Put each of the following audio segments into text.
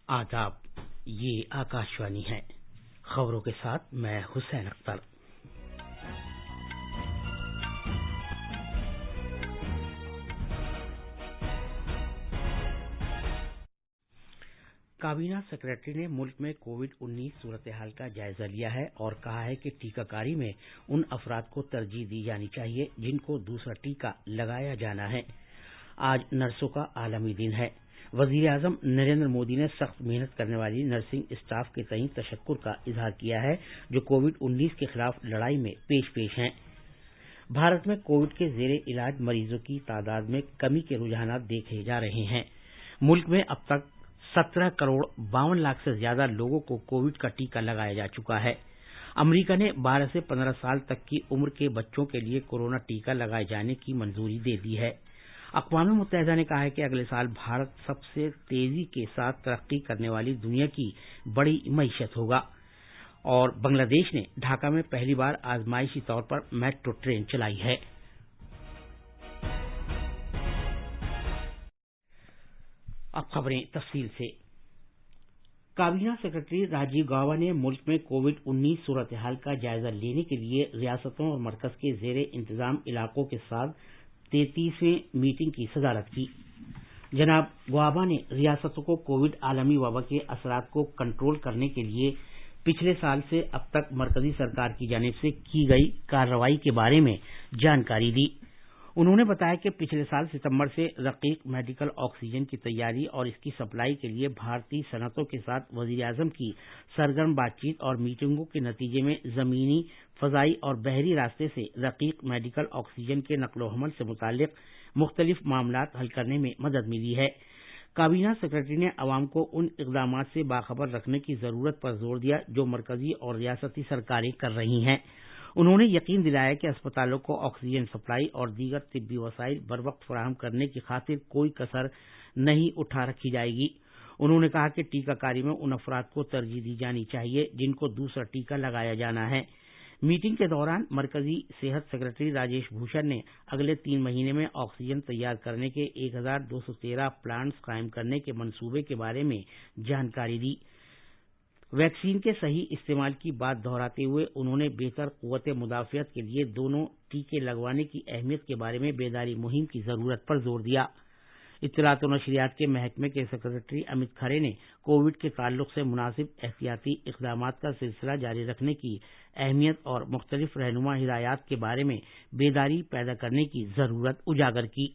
आदाब, ये आकाशवाणी है। खबरों के साथ मैं हुसैन अख्तर। काबीना सेक्रेटरी ने मुल्क में कोविड-19 सूरत हाल का जायजा लिया है और कहा है कि टीकाकारी में उन अफराद को तरजीह दी जानी चाहिए जिनको दूसरा टीका लगाया जाना है। आज नर्सों का आलमी दिन है। वजीर आजम नरेंद्र मोदी ने सख्त मेहनत करने वाली नर्सिंग स्टाफ के तईं तशक्कुर का इजहार किया है जो कोविड-19 के खिलाफ लड़ाई में पेश हैं। भारत में कोविड के जेरे इलाज मरीजों की तादाद में कमी के रुझानात देखे जा रहे हैं। मुल्क में अब तक 17 करोड़ 52 लाख से ज्यादा लोगों को कोविड का टीका लगाया जा चुका है। अमेरिका ने 12 से 15 साल तक की उम्र के बच्चों के लिए कोरोना टीका लगाए जाने की मंजूरी दे दी है। अक़वाम मुत्तहिदा ने कहा है कि अगले साल भारत सबसे तेजी के साथ तरक्की करने वाली दुनिया की बड़ी मईशत होगा और बांग्लादेश ने ढाका में पहली बार आजमाइशी तौर पर मेट्रो ट्रेन चलाई है। अब खबरें तफसील से। काबीना सेक्रेटरी राजीव गौबा ने मुल्क में कोविड-19 सूरत हाल का जायजा लेने के लिए रियासतों और मरकज के जेरे इंतजाम इलाकों के साथ 33वें मीटिंग की सदारत की। जनाब गौबा ने रियासतों को कोविड आलमी वबा के असरात को कंट्रोल करने के लिए पिछले साल से अब तक मरकजी सरकार की जानिब से की गई कार्रवाई के बारे में जानकारी दी। उन्होंने बताया कि पिछले साल सितंबर से रकीक मेडिकल ऑक्सीजन की तैयारी और इसकी सप्लाई के लिए भारतीय सनतों के साथ वजीर आजम की सरगर्म बातचीत और मीटिंगों के नतीजे में जमीनी, फजाई और बहरी रास्ते से रकीक मेडिकल ऑक्सीजन के नकलो हमल से मुतालिक मुख्तलिफ मामलात हल करने में मदद मिली है। काबीना सेक्रेटरी ने अवाम को उन इकदामात से बाखबर रखने की जरूरत पर जोर दिया जो मरकजी और रियासती सरकारें कर रही हैं। उन्होंने यकीन दिलाया कि अस्पतालों को ऑक्सीजन सप्लाई और दीगर तिब्बी वसाइल बर वक्त फराहम करने की खातिर कोई कसर नहीं उठा रखी जाएगी। उन्होंने कहा कि टीकाकारी में उन अफराद को तरजीह दी जानी चाहिए जिनको दूसरा टीका लगाया जाना है। मीटिंग के दौरान मरकजी सेहत सेक्रेटरी राजेश भूषण ने अगले 3 महीने में ऑक्सीजन तैयार करने के 1213 प्लांट्स कायम करने के मंसूबे के बारे में जानकारी दी। वैक्सीन के सही इस्तेमाल की बात दोहराते हुए उन्होंने बेहतर कुव्वत मुदाफ़ियत के लिए दोनों टीके लगवाने की अहमियत के बारे में बेदारी मुहिम की जरूरत पर जोर दिया। इत्तलात और नशरियात के महकमे के सेक्रेटरी अमित खरे ने कोविड के ताल्लुक से मुनासिब एहतियाती इक़दामात का सिलसिला जारी रखने की अहमियत और मुख्तलिफ रहनुमा हिदायत के बारे में बेदारी पैदा करने की जरूरत उजागर की।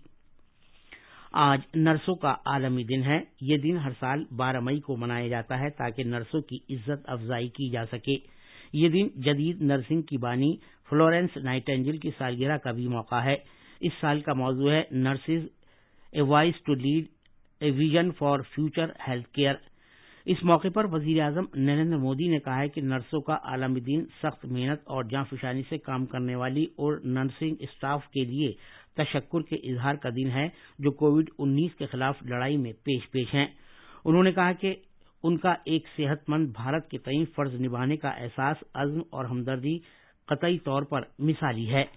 आज नर्सों का आलमी दिन है। ये दिन हर साल 12 मई को मनाया जाता है ताकि नर्सों की इज्जत अफजाई की जा सके। ये दिन जदीद नर्सिंग की बानी फ्लोरेंस नाइटिंगेल की सालगिरह का भी मौका है। इस साल का मौजू है nurses a voice to lead a vision for future health care. इस मौके पर वजीर आजम नरेंद्र मोदी ने कहा है कि नर्सों का आलमी दिन सख्त मेहनत और जांफशानी से काम करने वाली और नर्सिंग स्टाफ के लिए तशक्कुर के इजहार का दिन है जो कोविड-19 के खिलाफ लड़ाई में पेश हैं। उन्होंने कहा कि उनका एक सेहतमंद भारत के तईं फर्ज निभाने का एहसास, अज़्म और हमदर्दी कतई तौर पर मिसाली है।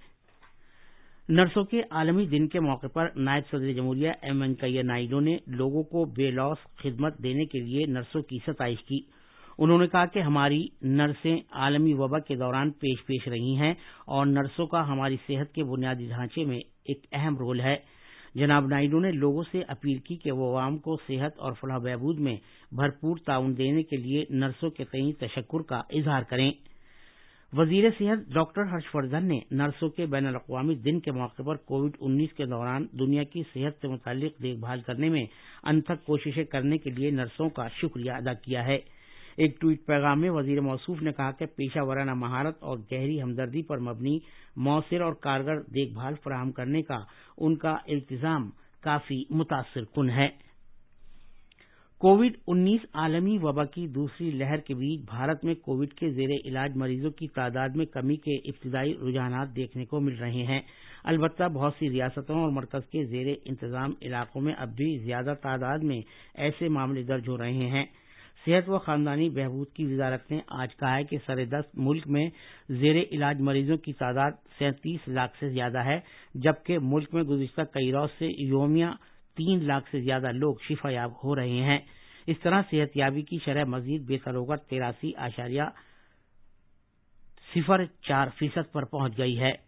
नर्सों के आलमी दिन के मौके पर नायब सदर जमहूरिया एम वेंकैया नायडू ने लोगों को बेलौस खिदमत देने के लिए नर्सों की सताइश की। उन्होंने कहा कि हमारी नर्सें आलमी वबा के दौरान पेश रही हैं और नर्सों का हमारी सेहत के बुनियादी ढांचे में एक अहम रोल है। जनाब नायडू ने लोगों से अपील की कि वो आवाम को सेहत और फलाह बहबूद में भरपूर ताउन देने के लिए नर्सों के तईं तशक्कुर का इजहार करें। वजीर सेहत डॉक्टर हर्षवर्धन ने नर्सों के बैनुल अक़वामी दिन के मौके पर कोविड-19 के दौरान दुनिया की सेहत से मुताल्लिक देखभाल करने में अनथक कोशिशें करने के लिए नर्सों का शुक्रिया अदा किया है। एक ट्वीट पैगाम में वजीर मौसूफ ने कहा कि पेशा वराना महारत और गहरी हमदर्दी पर मबनी मौसर और कारगर देखभाल फराहम करने का उनका इल्तिजाम काफी मुतासिर कुन है। कोविड-19 आलमी वबा की दूसरी लहर के बीच भारत में कोविड के जेरे इलाज मरीजों की तादाद में कमी के इब्तिदाई रुझानात देखने को मिल रहे हैं। अलबत्ता बहुत सी रियासतों और मरकज के जेरे इंतजाम इलाकों में अब भी ज्यादा तादाद में ऐसे मामले दर्ज हो रहे हैं। सेहत व खानदानी बहबूद की वजारत ने आज कहा है कि सरेदस्त मुल्क में जेरे इलाज मरीजों की तादाद 37 लाख से ज्यादा है, जबकि मुल्क में गुज़िश्ता कई रोज से योमिया 3 लाख से ज्यादा लोग शिफायाब हो रहे हैं। इस तरह सेहतयाबी की शरह मजीद बेहतर होकर 83.04% पर पहुंच गई है।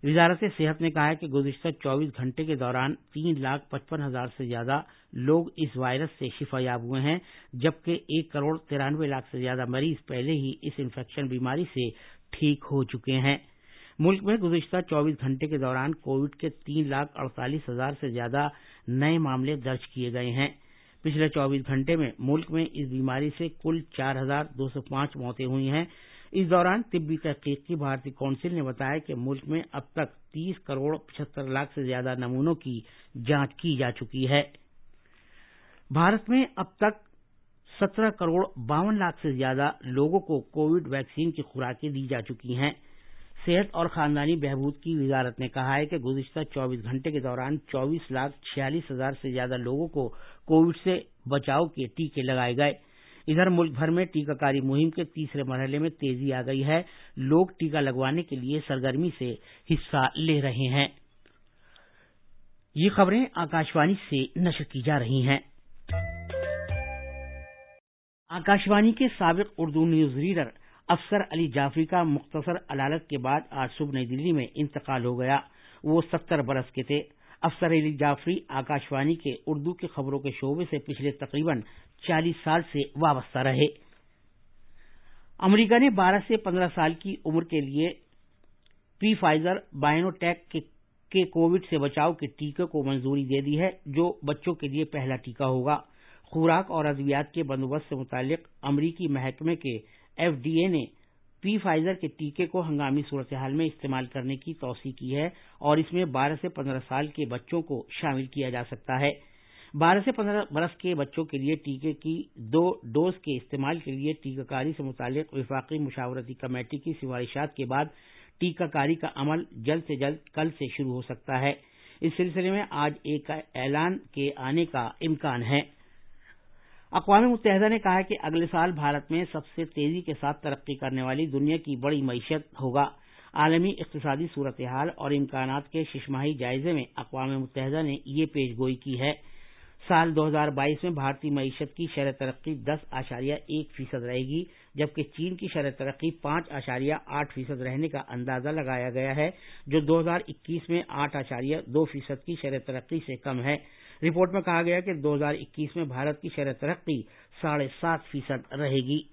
वजारत सेहत ने कहा है कि गुज़िश्ता 24 घंटे के दौरान 3,55,000 से ज्यादा लोग इस वायरस से शिफायाब हुए हैं, जबकि 1,93,00,000 से ज्यादा मरीज पहले ही इस इन्फेक्शन बीमारी से ठीक हो चुके हैं। मुल्क में गुज़िश्ता 24 घंटे के दौरान कोविड के 3,48,000 से ज्यादा नए मामले दर्ज किए गए हैं। पिछले 24 घंटे में मुल्क में इस बीमारी से कुल 4,205 मौतें हुई हैं। इस दौरान तिब्बी तहकीक की भारतीय काउंसिल ने बताया कि मुल्क में अब तक 30,75,00,000 से ज्यादा नमूनों की जांच की जा चुकी है। भारत में अब तक 17,52,00,000 से ज्यादा लोगों को कोविड वैक्सीन की खुराकें दी जा चुकी हैं। सेहत और खानदानी बहबूद की वजारत ने कहा है कि गुज़िश्ता 24 घंटे के दौरान 24,46,000 से ज्यादा लोगों को कोविड से बचाव के टीके लगाए गए। इधर मुल्क भर में टीकाकारी मुहिम के तीसरे मरहले में तेजी आ गई है। लोग टीका लगवाने के लिए सरगर्मी से हिस्सा ले रहे हैं। ये खबरें आकाशवाणी से नशर की जा रही हैं। आकाशवाणी के साबिक उर्दू न्यूज रीडर अफसर अली जाफरी का मुख्तसर अदालत के बाद आज सुबह नई दिल्ली में इंतकाल हो गया। वो 70 बरस के थे। अफसर अली जाफरी आकाशवाणी के उर्दू की खबरों के शोबे से पिछले तकरीबन 40 साल से वाबस्ता रहे। अमेरिका ने 12 से 15 साल की उम्र के लिए फाइजर बायोनोटेक के कोविड से बचाव के टीके को मंजूरी दे दी है, जो बच्चों के लिए पहला टीका होगा। खुराक और अद्वियात के बंदोबस्त से मुतालिक अमरीकी महकमे के FDA ने फाइजर के टीके को हंगामी सूरत हाल में इस्तेमाल करने की तौसीह की है और इसमें 12 से 15 साल के बच्चों को शामिल किया जा सकता है। 12 से 15 बरस के बच्चों के लिए टीके की 2 डोज के इस्तेमाल के लिए टीकाकारी से मुतालिक वफाकी मुशावरती कमेटी की सिफारिशात के बाद टीकाकारी का अमल जल्द से जल्द कल से शुरू हो सकता है। इस सिलसिले में आज एक ऐलान के आने का इम्कान है। अक़वाम मुत्तहिदा ने कहा है कि अगले साल भारत में सबसे तेजी के साथ तरक्की करने वाली दुनिया की बड़ी मईशत होगा। आलमी इक़्तिसादी सूरत हाल और इम्कानात के शिशमाही जायजे में अक़वाम मुत्तहिदा ने ये पेशगोई की है। साल 2022 में भारतीय मईशत की शरह तरक्की 10.1% रहेगी, जबकि चीन की शरह तरक्की 5.8% रहने का अंदाजा लगाया गया है, जो 2021 में 8.2% की शरह तरक्की से कम है। रिपोर्ट में कहा गया कि 2021 में भारत की शरह तरक्की 7.5% रहेगी।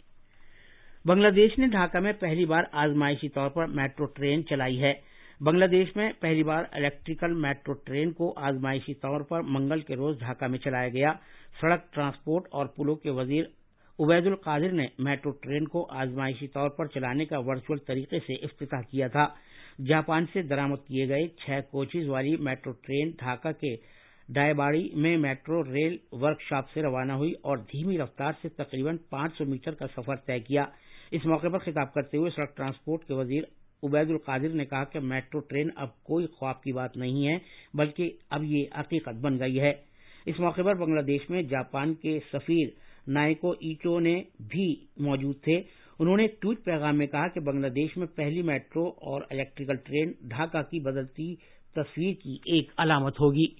बांग्लादेश ने ढाका में पहली बार आजमाइशी तौर पर मेट्रो ट्रेन चलाई है। बांग्लादेश में पहली बार इलेक्ट्रिकल मेट्रो ट्रेन को आजमाइशी तौर पर मंगल के रोज ढाका में चलाया गया। सड़क ट्रांसपोर्ट और पुलों के वजीर उबैदुल कादिर ने मेट्रो ट्रेन को आजमाइशी तौर पर चलाने का वर्चुअल तरीके से इफ्तिताह किया था। जापान से दरामद किए गए 6 कोचेज वाली मेट्रो ट्रेन ढाका के डायबाड़ी में मेट्रो रेल वर्कशॉप से रवाना हुई और धीमी रफ्तार से तकरीबन 500 मीटर का सफर तय किया। इस मौके पर खिताब करते हुए सड़क ट्रांसपोर्ट के वजीर उबैदुल कादिर ने कहा कि मेट्रो ट्रेन अब कोई ख्वाब की बात नहीं है, बल्कि अब ये हकीकत बन गई है। इस मौके पर बांग्लादेश में जापान के सफीर नाइको ईचो ने भी मौजूद थे। उन्होंने एक ट्वीट पैगाम में कहा कि बांग्लादेश में पहली मेट्रो और इलेक्ट्रिकल ट्रेन ढाका की बदलती तस्वीर की एक अलामत होगी।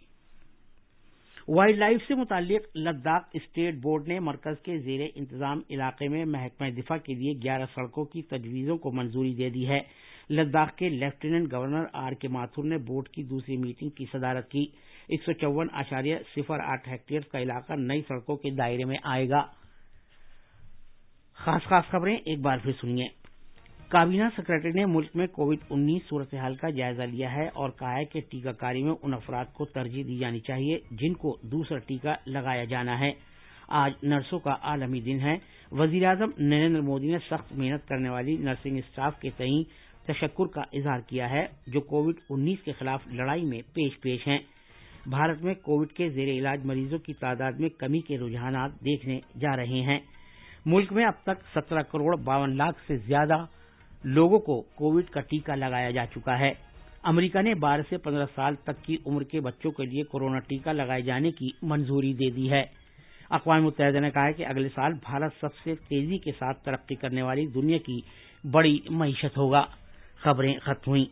वाइल्ड लाइफ से मुताल्लिक लद्दाख स्टेट बोर्ड ने मरकज के जेरे इंतजाम इलाके में महकमा दिफा के लिए 11 सड़कों की तजवीज़ों को मंजूरी दे दी है। लद्दाख के लेफ्टिनेंट गवर्नर R.K. माथुर ने बोर्ड की दूसरी मीटिंग की सदारत की। 154.08 हेक्टेयर का इलाका नई सड़कों के दायरे में आएगा। खास खबरें एक बार फिर सुनिए। काबीना सेक्रेटरी ने मुल्क में कोविड-19 सूरत हाल का जायजा लिया है और कहा है कि टीकाकारी में उन अफराद को तरजीह दी जानी चाहिए जिनको दूसरा टीका लगाया जाना है। आज नर्सों का आलमी दिन है। वज़ीर-ए-आज़म नरेंद्र मोदी ने सख्त मेहनत करने वाली नर्सिंग स्टाफ के तईं तशक्कुर का इजहार किया है, जो कोविड-19 के खिलाफ लड़ाई में पेश हैं। भारत में कोविड के जेर इलाज मरीजों की तादाद में कमी के रुझानात देखने जा रहे हैं। मुल्क में अब तक 17,52,00,000 से ज्यादा लोगों को कोविड का टीका लगाया जा चुका है। अमेरिका ने 12 से 15 साल तक की उम्र के बच्चों के लिए कोरोना टीका लगाए जाने की मंजूरी दे दी है। अक़वाम मुत्तहिदा ने कहा है कि अगले साल भारत सबसे तेजी के साथ तरक्की करने वाली दुनिया की बड़ी मईशत होगा। खबरें खत्म हुई।